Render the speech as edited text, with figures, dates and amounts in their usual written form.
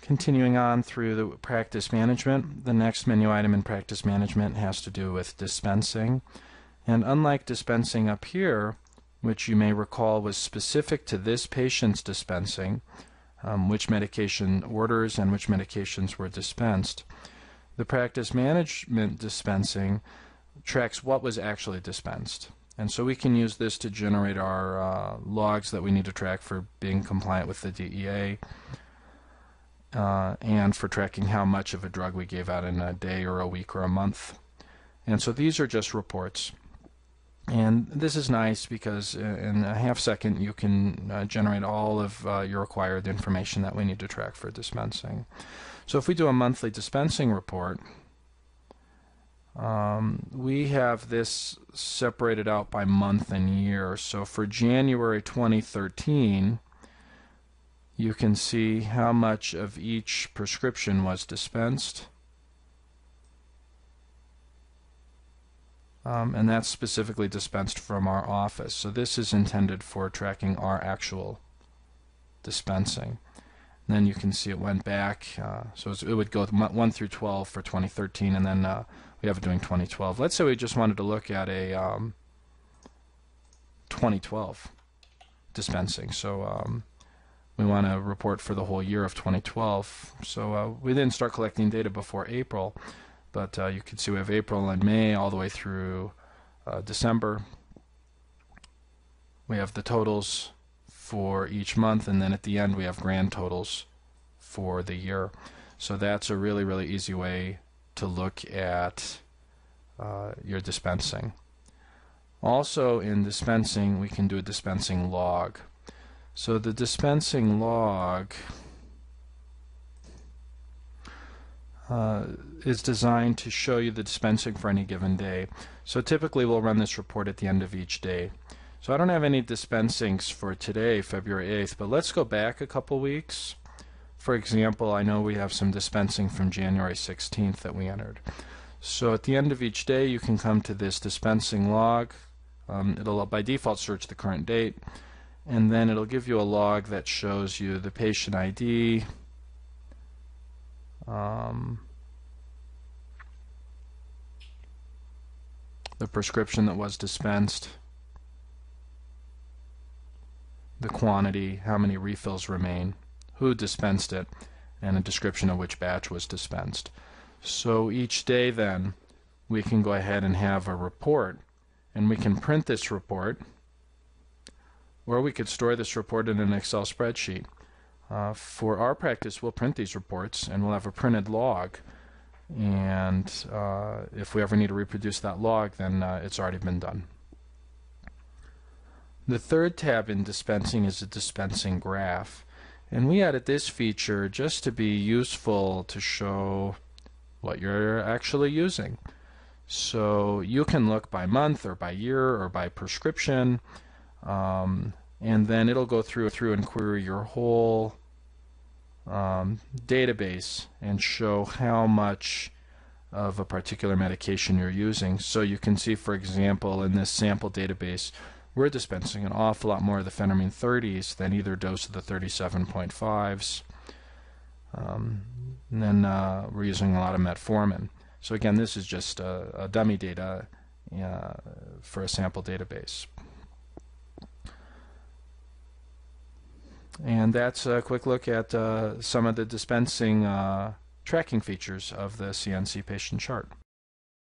Continuing on through the practice management, the next menu item in practice management has to do with dispensing. And unlike dispensing up here, which you may recall was specific to this patient's dispensing, which medication orders and which medications were dispensed, the practice management dispensing tracks what was actually dispensed. And so we can use this to generate our logs that we need to track for being compliant with the DEA, and for tracking how much of a drug we gave out in a day or a week or a month. And so these are just reports. And this is nice because in a half second you can generate all of your required information that we need to track for dispensing. So if we do a monthly dispensing report, we have this separated out by month and year. So for January 2013, you can see how much of each prescription was dispensed. And that's specifically dispensed from our office. So this is intended for tracking our actual dispensing. And then you can see it went back. So it would go 1 through 12 for 2013, and then we have it doing 2012. Let's say we just wanted to look at a 2012 dispensing. So we want to report for the whole year of 2012. So we didn't start collecting data before April, but you can see we have April and May all the way through December. We have the totals for each month, and then at the end we have grand totals for the year. So that's a really, really easy way to look at your dispensing. Also in dispensing, we can do a dispensing log. So the dispensing log is designed to show you the dispensing for any given day. So typically we'll run this report at the end of each day. So I don't have any dispensings for today, February 8th, but let's go back a couple weeks. For example, I know we have some dispensing from January 16th that we entered. So at the end of each day you can come to this dispensing log. It'll by default search the current date, and then it'll give you a log that shows you the patient ID, the prescription that was dispensed, the quantity, how many refills remain, who dispensed it, and a description of which batch was dispensed. So each day then we can go ahead and have a report, and we can print this report, or we could store this report in an Excel spreadsheet. For our practice, we'll print these reports and we'll have a printed log, and if we ever need to reproduce that log, then it's already been done. The third tab in dispensing is a dispensing graph, and we added this feature just to be useful to show what you're actually using. So you can look by month or by year or by prescription, and then it'll go through and query your whole database and show how much of a particular medication you're using. So you can see, for example, in this sample database, we're dispensing an awful lot more of the phentermine 30s than either dose of the 37.5s. And then we're using a lot of metformin. So again, this is just a dummy data for a sample database. And that's a quick look at some of the dispensing tracking features of the CNC patient chart.